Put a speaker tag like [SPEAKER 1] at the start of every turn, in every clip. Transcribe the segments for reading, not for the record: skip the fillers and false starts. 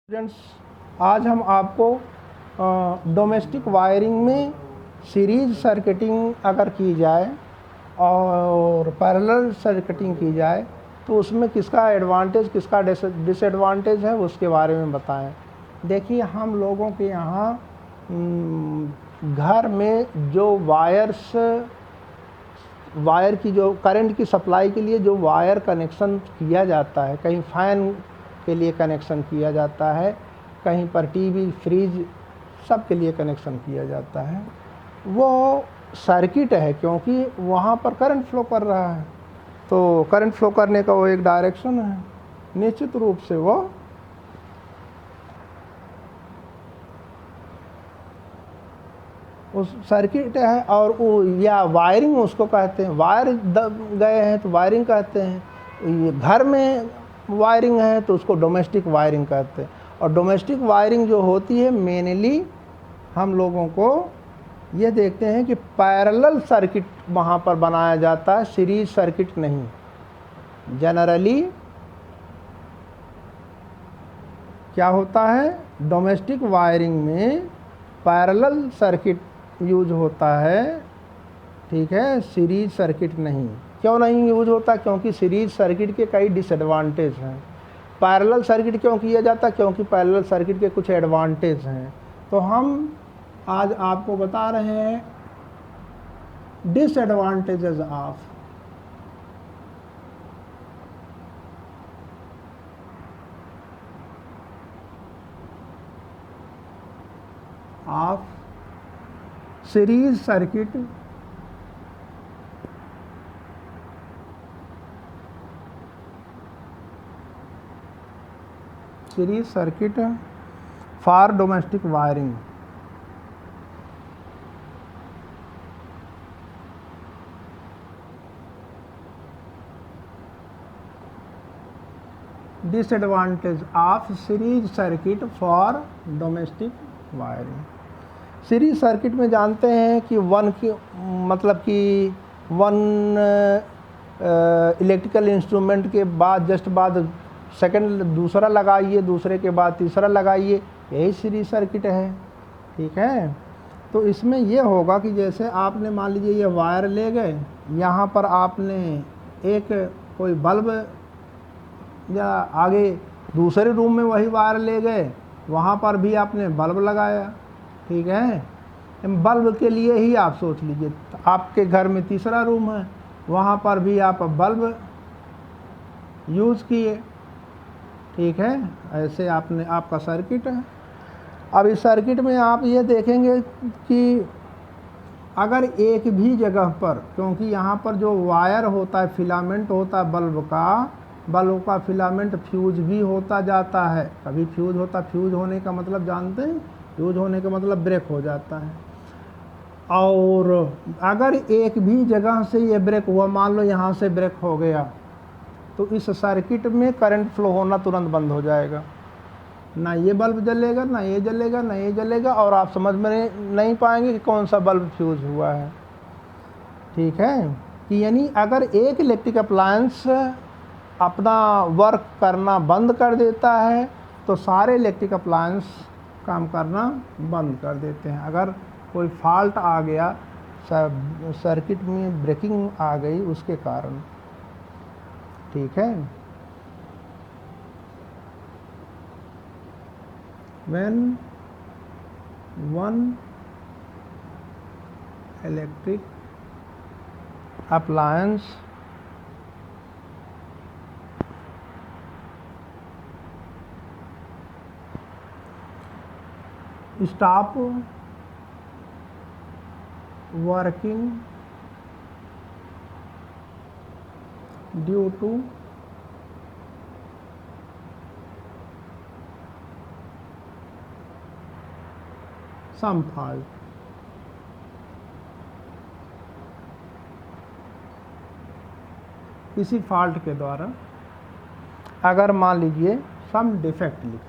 [SPEAKER 1] Students, आज हम आपको डोमेस्टिक वायरिंग में सीरीज सर्किटिंग अगर की जाए और पैरेलल सर्किटिंग की जाए तो उसमें किसका एडवांटेज किसका डिसएडवांटेज है उसके बारे में बताएं। देखिए, हम लोगों के यहाँ घर में जो वायर की जो करंट की सप्लाई के लिए जो वायर कनेक्शन किया जाता है, कहीं फ़ैन के लिए कनेक्शन किया जाता है, कहीं पर टीवी फ्रिज सब के लिए कनेक्शन किया जाता है, वो सर्किट है क्योंकि वहाँ पर करंट फ्लो कर रहा है। तो करंट फ्लो करने का वो एक डायरेक्शन है, निश्चित रूप से वो उस सर्किट है और वो या वायरिंग उसको कहते हैं। वायर दब गए हैं तो वायरिंग कहते हैं। ये घर में वायरिंग है तो उसको डोमेस्टिक वायरिंग कहते हैं। और डोमेस्टिक वायरिंग जो होती है मेनली हम लोगों को ये देखते हैं कि पैरेलल सर्किट वहाँ पर बनाया जाता है, सीरीज सर्किट नहीं। जनरली क्या होता है, डोमेस्टिक वायरिंग में पैरेलल सर्किट यूज होता है, ठीक है, सीरीज सर्किट नहीं। क्यों नहीं यूज होता? क्योंकि सीरीज सर्किट के कई डिसएडवांटेज हैं। पैरेलल सर्किट क्यों किया जाता? क्योंकि पैरेलल सर्किट के कुछ एडवांटेज हैं। तो हम आज आपको बता रहे हैं disadvantages of series circuit for domestic wiring. Disadvantage of series circuit for domestic wiring. Series circuit में जानते हैं कि वन इलेक्ट्रिकल इंस्ट्रूमेंट के बाद जस्ट बाद सेकंड दूसरा लगाइए, दूसरे के बाद तीसरा लगाइए, यही सीरीज सर्किट है, ठीक है। तो इसमें यह होगा कि जैसे आपने मान लीजिए ये वायर ले गए, यहाँ पर आपने एक कोई बल्ब, या आगे दूसरे रूम में वही वायर ले गए, वहाँ पर भी आपने बल्ब लगाया, ठीक है। बल्ब के लिए ही आप सोच लीजिए, आपके घर में तीसरा रूम है, वहाँ पर भी आप बल्ब यूज़ किए, ठीक है। ऐसे आपका सर्किट है। अब इस सर्किट में आप ये देखेंगे कि अगर एक भी जगह पर, क्योंकि यहाँ पर जो वायर होता है, फिलामेंट होता है बल्ब का फिलामेंट फ्यूज भी होता जाता है। कभी फ्यूज होता, फ्यूज होने का मतलब जानते हैं, फ्यूज होने का मतलब ब्रेक हो जाता है। और अगर एक भी जगह से ये ब्रेक हुआ, मान लो यहाँ से ब्रेक हो गया, तो इस सर्किट में करंट फ्लो होना तुरंत बंद हो जाएगा। ना ये बल्ब जलेगा, ना ये जलेगा, ना ये जलेगा, और आप समझ में नहीं पाएंगे कि कौन सा बल्ब फ्यूज हुआ है, ठीक है। कि यानी अगर एक इलेक्ट्रिक अप्लायंस अपना वर्क करना बंद कर देता है तो सारे इलेक्ट्रिक अप्लायंस काम करना बंद कर देते हैं। अगर कोई फॉल्ट आ गया, सर्किट में ब्रेकिंग आ गई उसके कारण, ठीक है। When one electric appliance stop working due to some fault, किसी फॉल्ट के द्वारा, अगर मान लीजिए सम डिफेक्ट लिखें,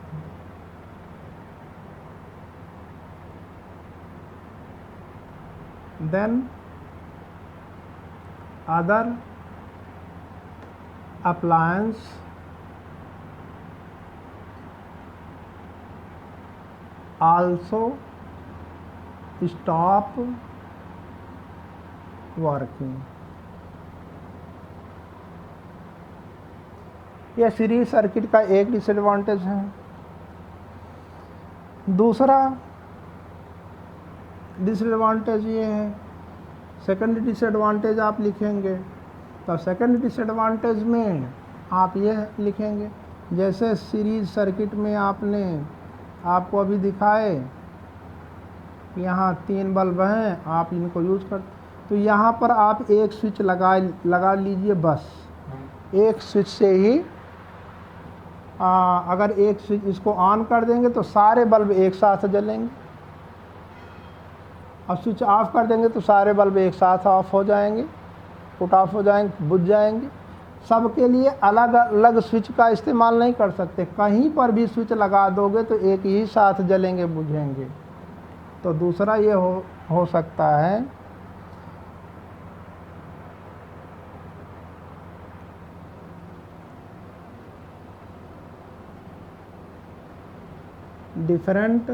[SPEAKER 1] then other appliance also stop working। यह सीरीज सर्किट का एक डिसएडवांटेज है। दूसरा डिसएडवांटेज ये है, सेकंड डिसएडवांटेज आप लिखेंगे तो सेकंड डिसएडवांटेज में आप ये लिखेंगे, जैसे सीरीज सर्किट में आपको अभी दिखाए, यहाँ 3 बल्ब हैं, आप इनको यूज कर, तो यहाँ पर आप एक स्विच लगा लीजिए बस। एक स्विच से ही अगर एक स्विच इसको ऑन कर देंगे तो सारे बल्ब एक साथ जलेंगे, और स्विच ऑफ कर देंगे तो सारे बल्ब एक साथ ऑफ हो जाएंगे, पुट ऑफ हो जाएंगे, बुझ जाएंगे। सबके लिए अलग अलग स्विच का इस्तेमाल नहीं कर सकते, कहीं पर भी स्विच लगा दोगे तो एक ही साथ जलेंगे, बुझेंगे। तो दूसरा ये हो सकता है different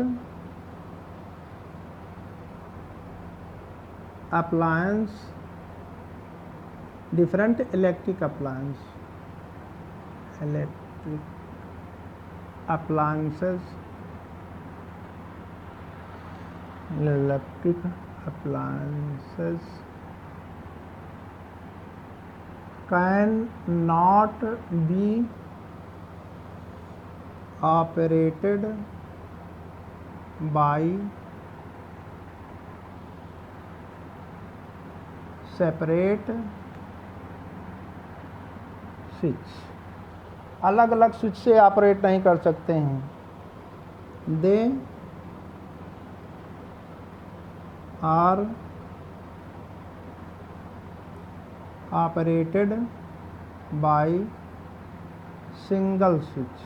[SPEAKER 1] appliance, different electric appliances can not be operated by separate switch. अलग अलग स्विच से ऑपरेट नहीं कर सकते हैं। They are operated by single switch.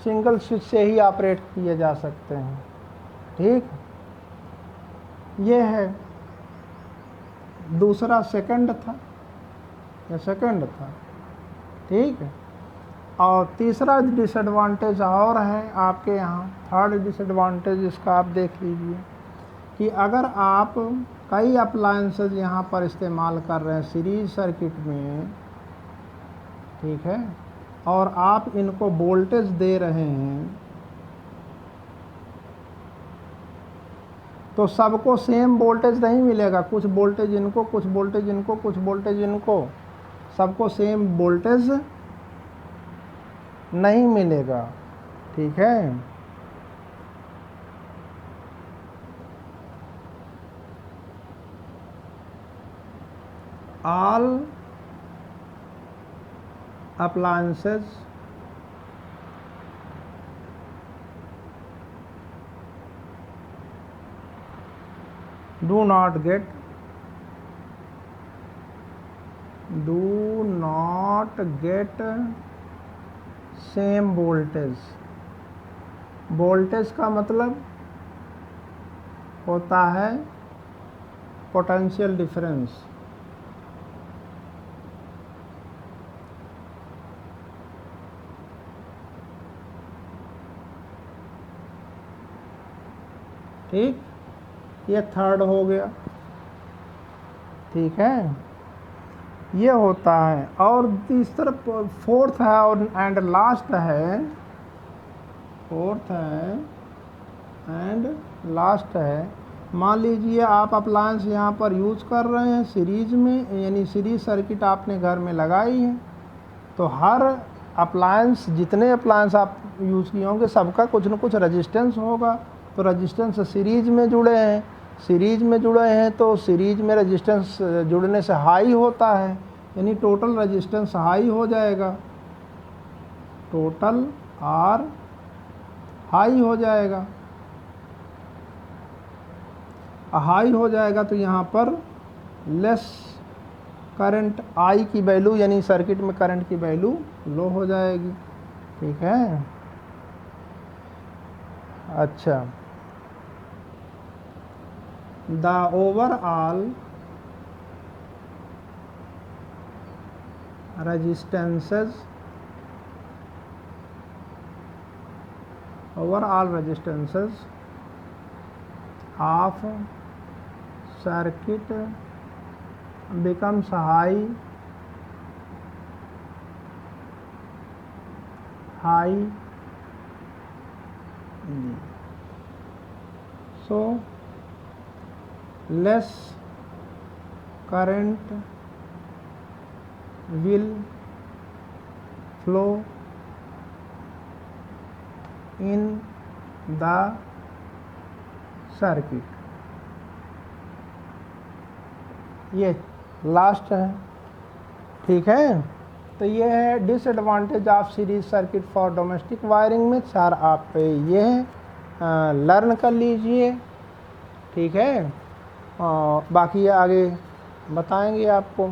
[SPEAKER 1] Single switch से ही ऑपरेट किए जा सकते हैं। ठीक, ये है दूसरा सेकंड था, या सेकंड था। ठीक है, और तीसरा डिसएडवांटेज और है आपके यहाँ, थर्ड डिसएडवांटेज इसका आप देख लीजिए कि अगर आप कई अप्लायंसेस यहाँ पर इस्तेमाल कर रहे हैं सीरीज सर्किट में, ठीक है, और आप इनको वोल्टेज दे रहे हैं, तो सबको सेम वोल्टेज नहीं मिलेगा। कुछ वोल्टेज इनको, कुछ वोल्टेज इनको, कुछ वोल्टेज इनको, सबको सेम वोल्टेज नहीं मिलेगा। ठीक है, all appliances do not get same voltage। Voltage का मतलब होता है पोटेंशियल डिफरेंस। ठीक, ये थर्ड हो गया। ठीक है, ये होता है। और तीसरा फोर्थ है और एंड लास्ट है, फोर्थ है एंड लास्ट है। मान लीजिए आप अप्लायंस यहाँ पर यूज़ कर रहे हैं सीरीज में, यानी सीरीज सर्किट आपने घर में लगाई है, तो हर अप्लायंस, जितने अप्लायंस आप यूज़ किए होंगे, सबका कुछ न कुछ रजिस्टेंस होगा। तो रजिस्टेंस सीरीज में जुड़े हैं, सीरीज में जुड़े हैं तो सीरीज में रजिस्टेंस जुड़ने से हाई होता है, यानी टोटल रजिस्टेंस हाई हो जाएगा, टोटल आर हाई हो जाएगा। हाई हो जाएगा तो यहाँ पर लेस करंट, आई की वैल्यू यानी सर्किट में करंट की वैल्यू लो हो जाएगी। ठीक है, अच्छा, the overall resistances overall resistances of circuit becomes high so less current will flow in the circuit। ये लास्ट है, ठीक है। तो ये है disadvantage of series circuit for domestic wiring में 4 आप ये लर्न कर लीजिए, ठीक है। बाकी आगे बताएंगे आपको।